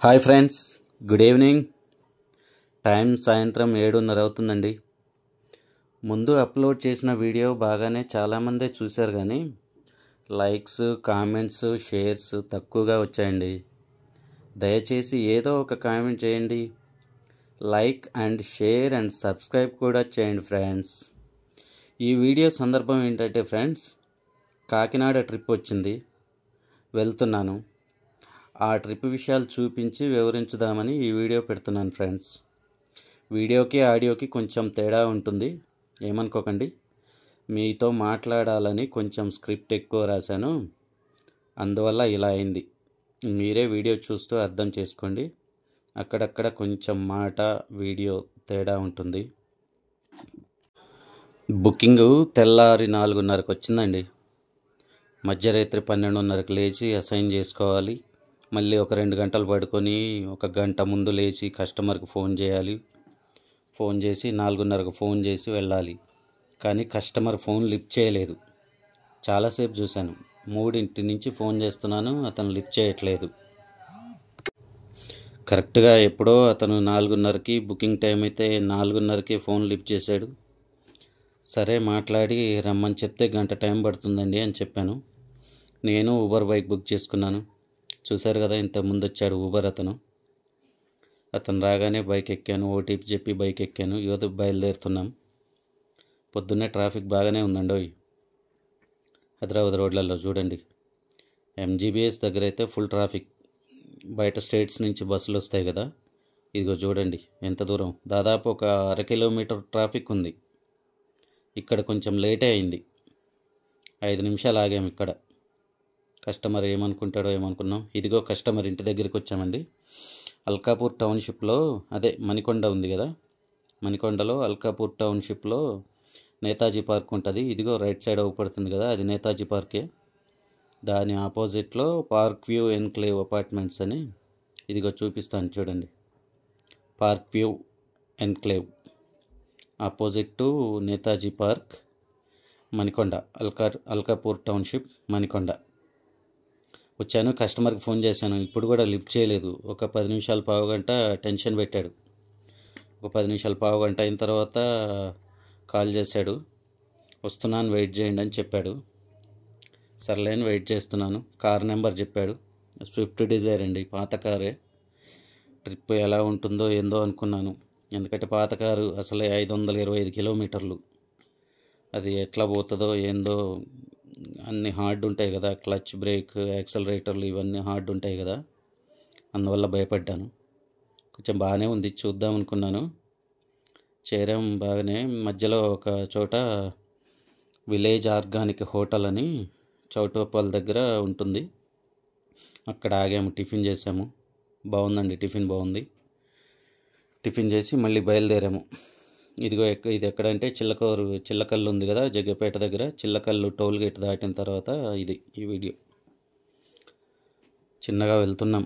Hi friends, good evening. Time సాయంత్రం 7:30 అవుతుందండి. ముందు అప్లోడ్ చేసిన వీడియో బాగానే చాలామందే చూశారు, కానీ లైక్స్, కామెంట్స్, షేర్స్ తక్కువగా వచ్చాయండి. దయచేసి ఏదో ఒక కామెంట్ చేయండి, like and share and subscribe కూడా చేయండి ఫ్రెండ్స్. ఈ వీడియో సందర్భం ఏంటంటే ఫ్రెండ్స్, కాకినాడ ట్రిప్ వచ్చింది, వెళ్తున్నాను. ఆ ట్రిప్ విషయాలు చూపించి వివరించుదామని ఈ వీడియో పెడుతున్నాను ఫ్రెండ్స్. వీడియోకి ఆడియోకి కొంచెం తేడా ఉంటుంది, ఏమనుకోకండి. మీతో మాట్లాడాలని కొంచెం స్క్రిప్ట్ ఎక్కువ రాశాను, అందువల్ల ఇలా అయింది. మీరే వీడియో చూస్తూ అర్థం చేసుకోండి. అక్కడక్కడ కొంచెం మాట వీడియో తేడా ఉంటుంది. బుకింగు తెల్లారి 4:30కి వచ్చిందండి. మధ్యరాత్రి 12:30కి లేచి అసైన్ చేసుకోవాలి. మళ్ళీ ఒక 2 గంటలు పడుకొని 1 గంట ముందు లేచి కస్టమర్కి ఫోన్ చేయాలి. ఫోన్ చేసి 4:30కు ఫోన్ చేసి వెళ్ళాలి. కానీ కస్టమర్ ఫోన్ లిఫ్ట్ చేయలేదు. చాలాసేపు చూశాను, 3 నుంచి ఫోన్ చేస్తున్నాను, అతను లిఫ్ట్ చేయట్లేదు. కరెక్ట్గా ఎప్పుడో అతను 4:30కి బుకింగ్ టైం అయితే 4:30కి ఫోన్ లిఫ్ట్ చేశాడు. సరే మాట్లాడి రమ్మని చెప్తే గంట టైం పడుతుందండి అని చెప్పాను. నేను ఊబర్ బైక్ బుక్ చేసుకున్నాను. చూశారు కదా, ఇంత ముందు వచ్చాడు ఊబర్ అతను రాగానే బైక్ ఎక్కాను. ఓటీపీ చెప్పి బైక్ ఎక్కాను. యువత బయలుదేరుతున్నాం. పొద్దున్నే ట్రాఫిక్ బాగానే ఉందండి. హైదరాబాద్ రోడ్లలో చూడండి, ఎంజీబీఎస్ దగ్గర అయితే ఫుల్ ట్రాఫిక్. బయట స్టేట్స్ నుంచి బస్సులు వస్తాయి కదా, ఇదిగో చూడండి ఎంత దూరం, దాదాపు ఒక 1/2 కిలోమీటర్ ట్రాఫిక్ ఉంది. ఇక్కడ కొంచెం లేటే అయింది, 5 నిమిషాలు ఆగాము ఇక్కడ. కస్టమర్ ఏమనుకుంటాడో ఏమనుకున్నాం. ఇదిగో కస్టమర్ ఇంటి దగ్గరికి వచ్చామండి. అల్కాపూర్ టౌన్షిప్లో, అదే మణికొండ ఉంది కదా, మణికొండలో అల్కాపూర్ టౌన్షిప్లో నేతాజీ పార్క్ ఉంటుంది. ఇదిగో రైట్ సైడ్ అవుపడుతుంది కదా, అది నేతాజీ పార్కే. దాని ఆపోజిట్లో పార్క్ వ్యూ ఎన్క్లేవ్ అపార్ట్మెంట్స్ అని, ఇదిగో చూపిస్తాను చూడండి. Park view enclave opposite to Netaji park, Manikonda, Alkapur township, Manikonda. వచ్చాను, కస్టమర్కి ఫోన్ చేశాను. ఇప్పుడు కూడా లిఫ్ట్ చేయలేదు. ఒక 10 నిమిషాలు, పావుగంట టెన్షన్ పెట్టాడు. ఒక 10 నిమిషాలు, పావుగంట అయిన తర్వాత కాల్ చేశాడు. వస్తున్నాను, వెయిట్ చేయండి అని చెప్పాడు. సర్లేని వెయిట్ చేస్తున్నాను. కార్ నెంబర్ చెప్పాడు. స్విఫ్ట్ డిజైర్ అండి, పాత కారే. ట్రిప్ ఎలా ఉంటుందో ఏందో అనుకున్నాను, ఎందుకంటే పాత కారు అసలే 525 కిలోమీటర్లు. అది ఎట్లా పోతుందో ఏందో, అన్నీ హార్డ్ ఉంటాయి కదా, క్లచ్, బ్రేక్, యాక్సలరేటర్లు ఇవన్నీ హార్డ్ ఉంటాయి కదా, అందువల్ల భయపడ్డాను. కొంచెం బాగానే ఉంది, చూద్దాం అనుకున్నాను. చేరాం బాగానే. మధ్యలో ఒక చోట విలేజ్ ఆర్గానిక్ హోటల్ అని చౌటుప్పల్ దగ్గర ఉంటుంది, అక్కడ ఆగాము. టిఫిన్ చేసాము, బాగుందండి, టిఫిన్ బాగుంది. టిఫిన్ చేసి మళ్ళీ బయలుదేరాము. ఇదిగో ఇది ఎక్కడంటే చిల్లకల్లు ఉంది కదా, జగ్గపేట దగ్గర. చిల్లకల్లు టోల్ గేట్ దాటిన తర్వాత ఇది ఈ వీడియో. చిన్నగా వెళ్తున్నాం.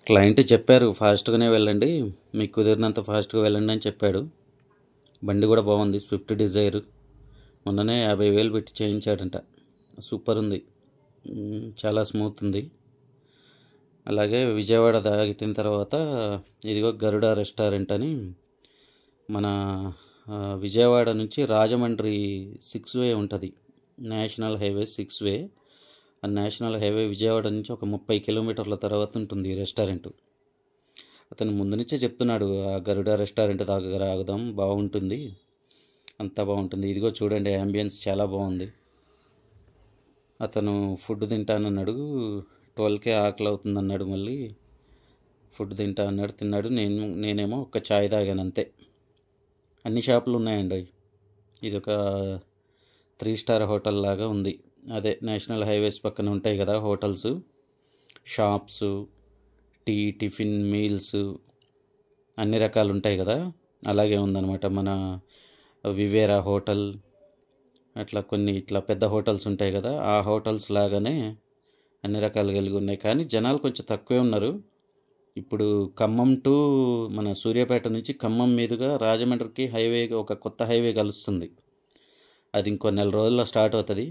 క్లయింట్ చెప్పారు ఫాస్ట్గానే వెళ్ళండి, మీకు కుదిరినంత ఫాస్ట్గా వెళ్ళండి అని చెప్పాడు. బండి కూడా బాగుంది, స్విఫ్ట్ డిజైర్. మొన్ననే 50,000 పెట్టి చేయించాడంట. సూపర్ ఉంది, చాలా స్మూత్ ఉంది. అలాగే విజయవాడ దాటిన తర్వాత ఇదిగో గరుడ రెస్టారెంట్ అని, మన విజయవాడ నుంచి రాజమండ్రి 6 వే ఉంటుంది, నేషనల్ హైవే 6 వే. ఆ నేషనల్ హైవే విజయవాడ నుంచి ఒక 30 కిలోమీటర్ల తర్వాత ఉంటుంది ఈ రెస్టారెంట్. అతను ముందు నుంచే చెప్తున్నాడు, ఆ గరుడ రెస్టారెంట్ దగ్గర ఆగుదాం, బాగుంటుంది, అంతా బాగుంటుంది. ఇదిగో చూడండి, యాంబియన్స్ చాలా బాగుంది. అతను ఫుడ్ తింటానన్నాడు, 12కే ఆకలి అవుతుంది అన్నాడు. మళ్ళీ ఫుడ్ తింటా అన్నాడు, తిన్నాడు. నేనేమో ఒక ఛాయ్ తాగాను అంతే. అన్ని షాపులు ఉన్నాయండి. ఇది ఒక 3 స్టార్ హోటల్ లాగా ఉంది. అదే నేషనల్ హైవేస్ పక్కన ఉంటాయి కదా హోటల్స్, షాప్స్, టిఫిన్, మీల్స్ అన్ని రకాలు ఉంటాయి కదా, అలాగే ఉందన్నమాట. మన వివేరా హోటల్, అట్లా కొన్ని ఇట్లా పెద్ద హోటల్స్ ఉంటాయి కదా, ఆ హోటల్స్ లాగానే అన్ని రకాలు కలిగి ఉన్నాయి. కానీ జనాలు కొంచెం తక్కువే ఉన్నారు. ఇప్పుడు ఖమ్మం టు మన సూర్యాపేట నుంచి ఖమ్మం మీదుగా రాజమండ్రికి హైవే, ఒక కొత్త హైవే కలుస్తుంది. అది ఇంకో నెల రోజుల్లో స్టార్ట్ అవుతుంది.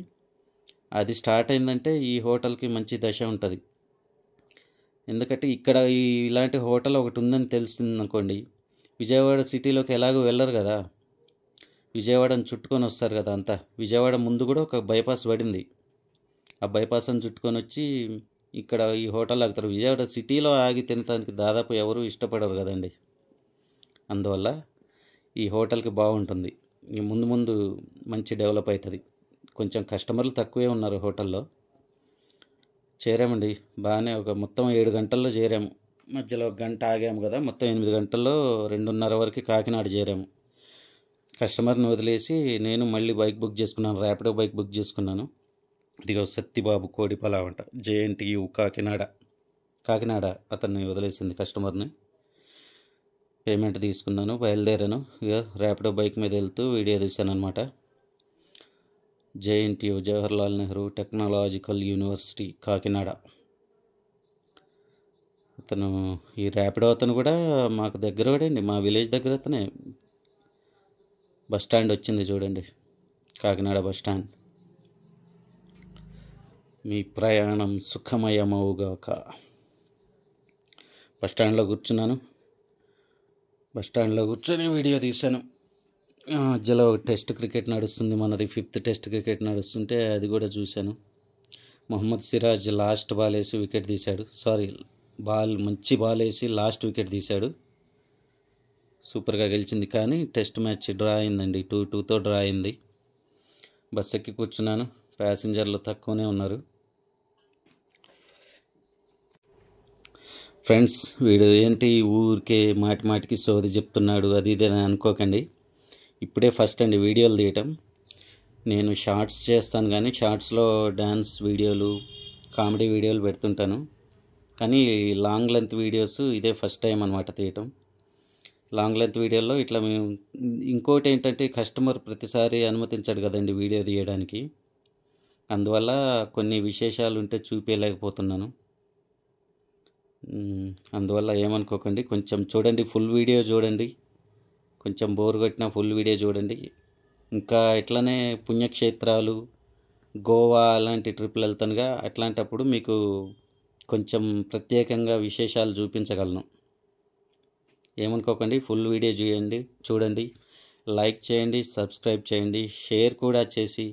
అది స్టార్ట్ అయిందంటే ఈ హోటల్కి మంచి దశ ఉంటుంది. ఎందుకంటే ఇక్కడ ఇలాంటి హోటల్ ఒకటి ఉందని తెలిసింది అనుకోండి, విజయవాడ సిటీలోకి ఎలాగో వెళ్ళరు కదా, విజయవాడని చుట్టుకొని వస్తారు కదా అంతా. విజయవాడ ముందు కూడా ఒక బైపాస్ పడింది, ఆ బైపాస్ని చుట్టుకొని వచ్చి ఇక్కడ ఈ హోటల్ ఆగుతారు. విజయవాడ సిటీలో ఆగి తినడానికి దాదాపు ఎవరు ఇష్టపడరు కదండి. అందువల్ల ఈ హోటల్కి బాగుంటుంది. ముందు ముందు మంచి డెవలప్ అవుతుంది. కొంచెం కస్టమర్లు తక్కువే ఉన్నారు హోటల్లో. చేరామండి బాగానే, ఒక మొత్తం 7 గంటల్లో చేరాము. మధ్యలో 1 గంట ఆగాము కదా, మొత్తం 8 గంటల్లో 2:30 వరకు కాకినాడ చేరాము. కస్టమర్ని వదిలేసి నేను మళ్ళీ బైక్ బుక్ చేసుకున్నాను, ర్యాపిడో బైక్ బుక్ చేసుకున్నాను. ఇదిగో సత్తిబాబు కోడి పలావ్ అంట, JNTU కాకినాడ అతన్ని వదిలేసింది కస్టమర్ని. పేమెంట్ తీసుకున్నాను, బయలుదేరాను. ఇక ర్యాపిడో బైక్ మీద వెళ్తూ వీడియో తీశాను అనమాట. JNTU Jawaharlal Nehru technological university Kakinada. అతను ఈ ర్యాపిడో అతను కూడా మాకు దగ్గర అండి, మా విలేజ్ దగ్గర అతనే. బస్ స్టాండ్ వచ్చింది చూడండి, కాకినాడ బస్ స్టాండ్. మీ ప్రయాణం సుఖమయమవుగాక. బస్ స్టాండ్లో కూర్చున్నాను, బస్ స్టాండ్లో కూర్చొని వీడియో తీశాను. మధ్యలో టెస్ట్ క్రికెట్ నడుస్తుంది, మనది 5th టెస్ట్ క్రికెట్ నడుస్తుంటే అది కూడా చూశాను. మొహమ్మద్ సిరాజ్ లాస్ట్ బాల్ వేసి వికెట్ తీశాడు. మంచి బాల్ వేసి లాస్ట్ వికెట్ తీశాడు. సూపర్గా గెలిచింది. కానీ టెస్ట్ మ్యాచ్ డ్రా అయిందండి, 2-2తో డ్రా అయింది. బస్ ఎక్కి కూర్చున్నాను, ప్యాసింజర్లు తక్కువనే ఉన్నారు. ఫ్రెండ్స్, వీడు ఏంటి ఊరికే మాటికి సోది చెప్తున్నాడు అది ఇదేనా అనుకోకండి. ఇప్పుడే ఫస్ట్ అండి వీడియోలు తీయటం. నేను షార్ట్స్ చేస్తాను, కానీ షార్ట్స్లో డ్యాన్స్ వీడియోలు, కామెడీ వీడియోలు పెడుతుంటాను. కానీ లాంగ్ లెంత్ వీడియోస్ ఇదే ఫస్ట్ టైం అనమాట తీయటం. లాంగ్ లెంత్ వీడియోలో ఇట్లా మేము, ఇంకోటి ఏంటంటే కస్టమర్ ప్రతిసారి అనుమతించాడు కదండి వీడియో తీయడానికి. అందువల్ల కొన్ని విశేషాలు ఉంటే చూపించలేకపోతున్నాను. అందువల్ల ఏమనుకోకండి, కొంచెం చూడండి, ఫుల్ వీడియో చూడండి. కొంచెం బోర్ కొట్టిన ఫుల్ వీడియో చూడండి. ఇంకా ఇట్లనే పుణ్యక్షేత్రాలు, గోవా అలాంటి ట్రిప్లు వెళ్తానుగా, అట్లాంటప్పుడు మీకు కొంచెం ప్రత్యేకంగా విశేషాలు చూపించగలను. ఏమనుకోకండి, ఫుల్ వీడియో చూడండి, లైక్ చేయండి, సబ్స్క్రైబ్ చేయండి, షేర్ కూడా చేసి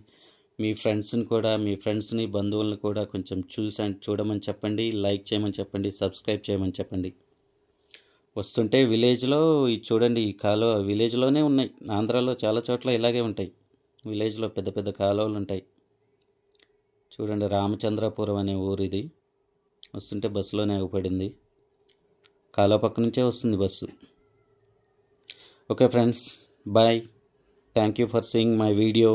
మీ ఫ్రెండ్స్ని బంధువులను కూడా కొంచెం చూడమని చెప్పండి, లైక్ చేయమని చెప్పండి, సబ్స్క్రైబ్ చేయమని చెప్పండి. వస్తుంటే విలేజ్లో చూడండి, ఈ కాలువ విలేజ్లోనే ఉన్నాయి. ఆంధ్రాలో చాలా చోట్ల ఇలాగే ఉంటాయి, విలేజ్లో పెద్ద పెద్ద కాలువలు ఉంటాయి. చూడండి, రామచంద్రాపురం అనే ఊరు ఇది. వస్తుంటే బస్సులోనే ఆగిపడింది, కాలువ పక్క నుంచే వస్తుంది bus. Okay friends, bye. Thank you for seeing my video.